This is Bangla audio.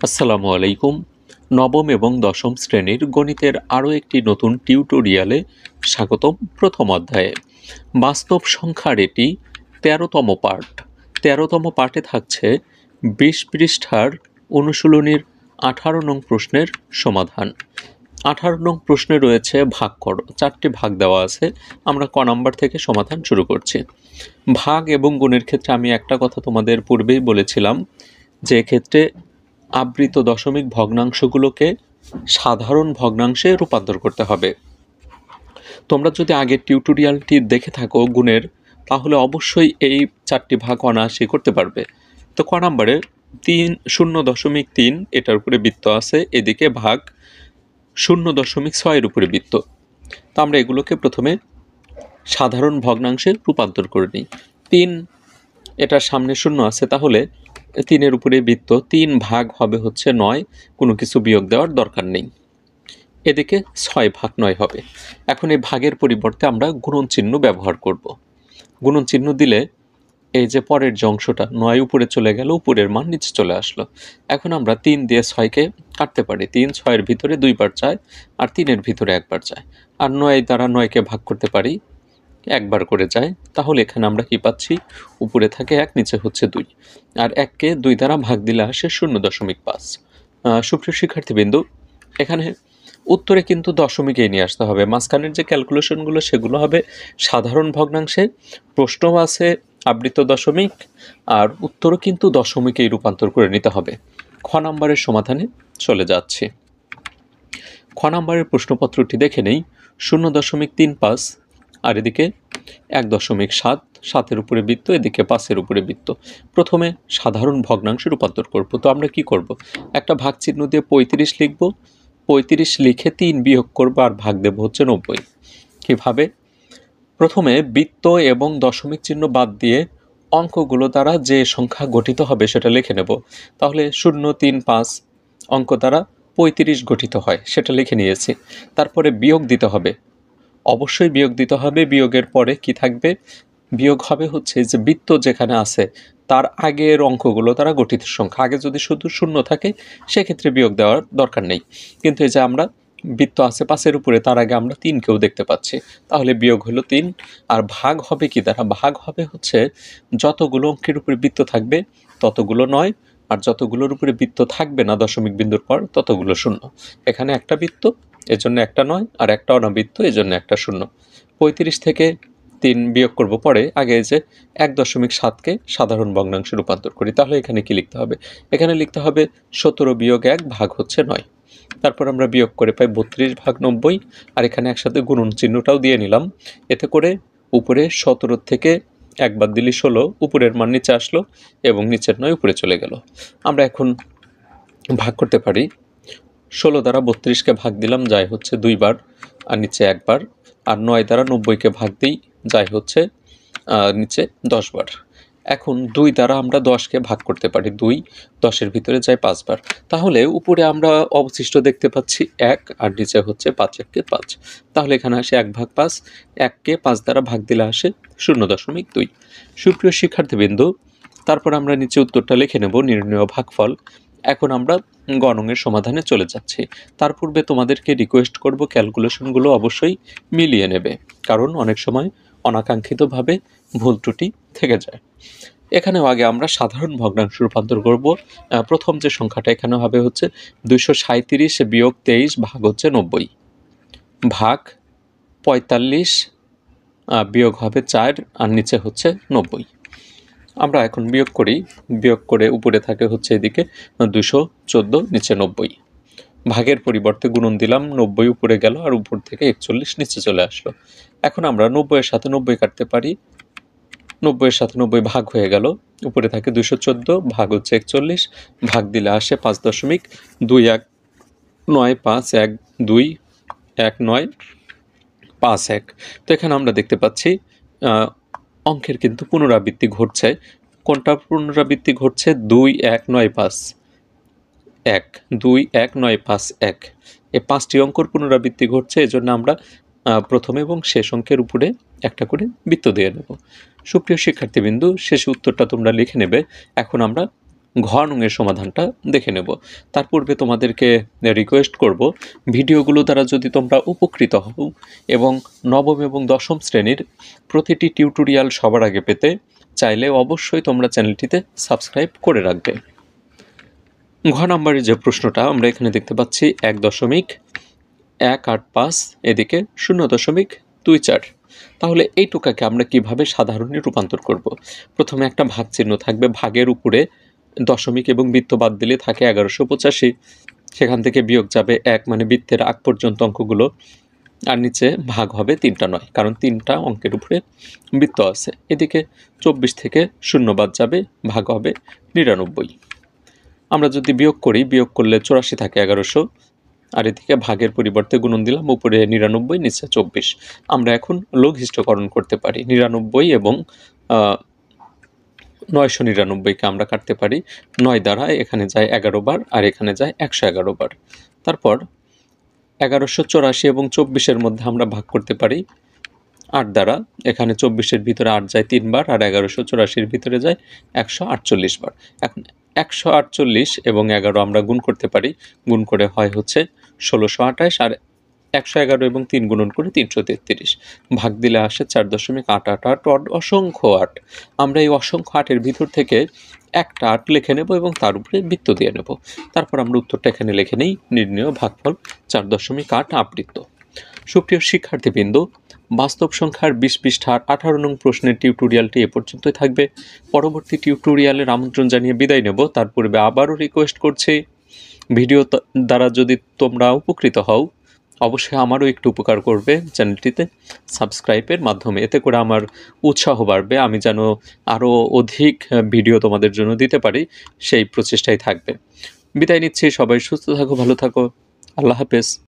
আসসালামু আলাইকুম। নবম এবং দশম শ্রেণীর গণিতের আরও একটি নতুন টিউটোরিয়ালে স্বাগতম। প্রথম অধ্যায়ে বাস্তব সংখ্যার এটি ১৩তম পার্ট। ১৩তম পার্টে থাকছে ২০ পৃষ্ঠার অনুশীলনীর ১৮ নং প্রশ্নের সমাধান। ১৮ নং প্রশ্নে রয়েছে ভাগ করো, ৪টি ভাগ দেওয়া আছে। আমরা ক নাম্বার থেকে সমাধান শুরু করছি। ভাগ এবং গুণের ক্ষেত্রে আমি একটা কথা তোমাদের পূর্বেই বলেছিলাম যে ক্ষেত্রে আবৃত দশমিক ভগ্নাংশগুলোকে সাধারণ ভগ্নাংশে রূপান্তর করতে হবে। তোমরা যদি আগের টিউটোরিয়ালটি দেখে থাকো গুণের, তাহলে অবশ্যই এই 4টি ভাগ অনায়াসে করতে পারবে। তো ক নাম্বারে 0.3 এটার উপরে বৃত্ত আছে, এদিকে ভাগ 0.6 এর উপরে বৃত্ত। তো আমরা এগুলোকে প্রথমে সাধারণ ভগ্নাংশে রূপান্তর করে নিই। 3 এটার সামনে 0 আছে, তাহলে 3-এর উপরে বৃত্ত, 3 ভাগ হবে হচ্ছে 9, কোনো কিছু বিয়োগ দেওয়ার দরকার নেই। এদিকে 6/9 হবে। এখন এই ভাগের পরিবর্তে আমরা গুণন চিহ্ন ব্যবহার করব। গুণন চিহ্ন দিলে এই যে পরের যে অংশটা 9 উপরে চলে গেল, উপরের মান নিচে চলে আসলো। এখন আমরা 3 দিয়ে 6কে কাটতে পারি। 3 6-এর ভিতরে 2 বার যায়, আর 3-এর ভিতরে 1 বার যায়। আর 9 দ্বারা 9কে ভাগ করতে পারি, 1 বার করে যায়। তাহলে এখানে আমরা কি পাচ্ছি? উপরে থাকে 1, নিচে হচ্ছে 2, আর 1কে 2 দ্বারা ভাগ দিলে আসে 0.5। সুপ্রিয় শিক্ষার্থীবৃন্দু, এখানে উত্তরে কিন্তু দশমিকেই নিয়ে আসতে হবে। মাঝখানের যে ক্যালকুলেশনগুলো সেগুলো হবে সাধারণ ভগ্নাংশে। প্রশ্নও আছে আবৃত দশমিক, আর উত্তরও কিন্তু দশমিকেই রূপান্তর করে নিতে হবে। খ নাম্বারের সমাধানে চলে যাচ্ছি। খ নাম্বারের প্রশ্নপত্রটি দেখে নেই। 0.35 আর এদিকে 1.7, 7-এর উপরে বৃত্ত, এদিকে 5-এর উপরে বৃত্ত। প্রথমে সাধারণ ভগ্নাংশে রূপান্তর করব। তো আমরা কি করব? একটা ভাগ চিহ্ন দিয়ে 35 লিখব। 35 লিখে 3 বিয়োগ করব, আর ভাগ দেব হচ্ছে 90। কিভাবে? প্রথমে বৃত্ত এবং দশমিক চিহ্ন বাদ দিয়ে অঙ্কগুলো দ্বারা যে সংখ্যা গঠিত হবে সেটা লিখে নেব। তাহলে 035 অঙ্ক দ্বারা 35 গঠিত হয়, সেটা লিখে নিয়েছি। তারপরে বিয়োগ দিতে হবে, অবশ্যই বিয়োগ দিতে হবে। বিয়োগের পরে কি থাকবে? বিয়োগ হবে হচ্ছে যে বৃত্ত যেখানে আছে তার আগের অঙ্কগুলো তারা গঠিত সংখ্যা। আগে যদি শুধু 0 থাকে সেক্ষেত্রে বিয়োগ দেওয়ার দরকার নেই, কিন্তু এই যে আমরা বৃত্ত আছে 5-এর উপরে, তার আগে আমরা 3কেও দেখতে পাচ্ছি, তাহলে বিয়োগ হলো 3। আর ভাগ হবে কি দ্বারা? ভাগ হবে হচ্ছে যতগুলো অঙ্কের উপরে বৃত্ত থাকবে ততগুলো 9, আর যতগুলোর উপরে বৃত্ত থাকবে না দশমিক বিন্দুর পর ততগুলো 0। এখানে একটা বৃত্ত, এজন্য একটা 9, আর একটা অনাবৃত্ত, এজন্য একটা 0। 35 থেকে 3 বিয়োগ করব পরে, আগে যে 1.7কে সাধারণ ভগ্নাংশে রূপান্তর করি। তাহলে এখানে কি লিখতে হবে? এখানে লিখতে হবে 17 বিয়োগ 1 ভাগ হচ্ছে 9। তারপর আমরা বিয়োগ করে পাই 32/90, আর এখানে একসাথে গুণন চিহ্নটাও দিয়ে নিলাম। এতে করে উপরে 17 থেকে 1 বাদ দিলে 16, উপরের মান নিচে আসলো এবং নিচের 9 উপরে চলে গেল। আমরা এখন ভাগ করতে পারি। 16 দ্বারা 32কে ভাগ দিলাম, যায় হচ্ছে 2 বার, আর নিচে 1 বার। আর 9 দ্বারা 90কে ভাগ দিই, যায় হচ্ছে নিচে 10 বার। এখন 2 দ্বারা আমরা 10কে ভাগ করতে পারি, 2 10-এর ভিতরে যায় 5 বার। তাহলে উপরে আমরা অবশিষ্ট দেখতে পাচ্ছি 1, আর নিচে হচ্ছে 5 × 5। তাহলে এখানে আসে 1/5। 1কে 5 দ্বারা ভাগ দিলে আসে 0.2। সুপ্রিয় শিক্ষার্থীবৃন্দু, তারপর আমরা নিচে উত্তরটা লিখে নেব, নির্ণেয় ভাগফল। এখন আমরা গ নংয়ের সমাধানে চলে যাচ্ছি। তার পূর্বে তোমাদেরকে রিকোয়েস্ট করব ক্যালকুলেশনগুলো অবশ্যই মিলিয়ে নেবে, কারণ অনেক সময় অনাকাঙ্ক্ষিতভাবে ভুল ত্রুটি থেকে যায়। এখানেও আগে আমরা সাধারণ ভগ্নাংশ রূপান্তর করব। প্রথম যে সংখ্যাটা এখানে হবে হচ্ছে 237 বিয়োগ 23 ভাগ হচ্ছে 90, ভাগ 45 বিয়োগ হবে 4, আর নিচে হচ্ছে 90। আমরা এখন বিয়োগ করি। বিয়োগ করে উপরে থাকে হচ্ছে এদিকে 214, নিচে 90। ভাগের পরিবর্তে গুণন দিলাম, 90 উপরে গেল, আর উপর থেকে 41 নিচে চলে আসলো। এখন আমরা 90-এর সাথে 90 কাটতে পারি। 90-এর সাথে 90 ভাগ হয়ে গেল, উপরে থাকে 214, ভাগ হচ্ছে 41, ভাগ দিলে আসে 5.21951211951। তো এখানে আমরা দেখতে পাচ্ছি অঙ্কের কিন্তু পুনরাবৃত্তি ঘটছে। কোনটা পুনরাবৃত্তি ঘটছে? 21951, 21951, এই 5টি অঙ্কর পুনরাবৃত্তি ঘটছে। এজন্য আমরা প্রথম এবং শেষ অঙ্কের উপরে একটা করে বৃত্ত দিয়ে নেব। সুপ্রিয় শিক্ষার্থীবৃন্দু, শেষ উত্তরটা তোমরা লিখে নেবে। এখন আমরা ঘ নংয়ের সমাধানটা দেখে নেব। তার পূর্বে তোমাদেরকে রিকোয়েস্ট করব, ভিডিওগুলো দ্বারা যদি তোমরা উপকৃত হও এবং নবম এবং দশম শ্রেণীর প্রতিটি টিউটোরিয়াল সবার আগে পেতে চাইলে অবশ্যই তোমরা চ্যানেলটিতে সাবস্ক্রাইব করে রাখবে। ঘ নম্বরের যে প্রশ্নটা আমরা এখানে দেখতে পাচ্ছি 1.185, এদিকে 0.24। তাহলে এই টোকাকে আমরা কিভাবে সাধারণে রূপান্তর করব? প্রথমে একটা ভাগ চিহ্ন থাকবে, ভাগের উপরে দশমিক এবং বৃত্ত বাদ দিলে থাকে 1185, সেখান থেকে বিয়োগ যাবে 1, মানে বৃত্তের আগ পর্যন্ত অঙ্কগুলো, আর নিচে ভাগ হবে 3টা 9, কারণ 3টা অঙ্কের উপরে বৃত্ত আছে। এদিকে 24 থেকে 0 বাদ যাবে, ভাগ হবে 99। আমরা যদি বিয়োগ করি, বিয়োগ করলে 84 থাকে 1100, আর এদিকে ভাগের পরিবর্তে গুণন দিলাম, উপরে 99, নিচে 24। আমরা এখন লঘিষ্ঠকরণ করতে পারি। 99 এবং 999কে আমরা কাটতে পারি 9 দ্বারা, এখানে যায় 11 বার আর এখানে যায় 111 বার। তারপর 1184 এবং 24-এর মধ্যে আমরা ভাগ করতে পারি 8 দ্বারা, এখানে 24-এর ভিতরে 8 যায় 3 বার আর 1184-এর ভিতরে যায় 148 বার। এখন 148 এবং 11 আমরা গুণ করতে পারি, গুণ করে হয় হচ্ছে 1628, আর 111 এবং 3 গুণন করে 333, ভাগ দিলে আসে 4.888, অসংখ্য 8। আমরা এই অসংখ্য 8-এর ভিতর থেকে একটা 8 লিখে নেব এবং তার উপরে বৃত্ত দিয়ে নেব। তারপর আমরা উত্তরটা এখানে লিখে নেই, নির্ণেয় ভাগফল 4.8 আবৃত্ত। সুপ্রিয় শিক্ষার্থীবৃন্দ, বাস্তব সংখ্যার 20 পৃষ্ঠার 18 নং প্রশ্নের টিউটোরিয়ালটি এ পর্যন্তই থাকবে। পরবর্তী টিউটোরিয়ালের আমন্ত্রণ জানিয়ে বিদায় নেব। তার পূর্বে আবারও রিকোয়েস্ট করছি, ভিডিও দ্বারা যদি তোমরা উপকৃত হও অবশ্যই আমারও একটু উপকার করবে চ্যানেলটিতে সাবস্ক্রাইবের মাধ্যমে, এতে করে আমার উৎসাহ বাড়বে, আমি যেন আরও অধিক ভিডিও তোমাদের জন্য দিতে পারি সেই প্রচেষ্টাই থাকবে। বিদায় নিচ্ছি, সবাই সুস্থ থাকো, ভালো থাকো, আল্লাহ হাফেজ।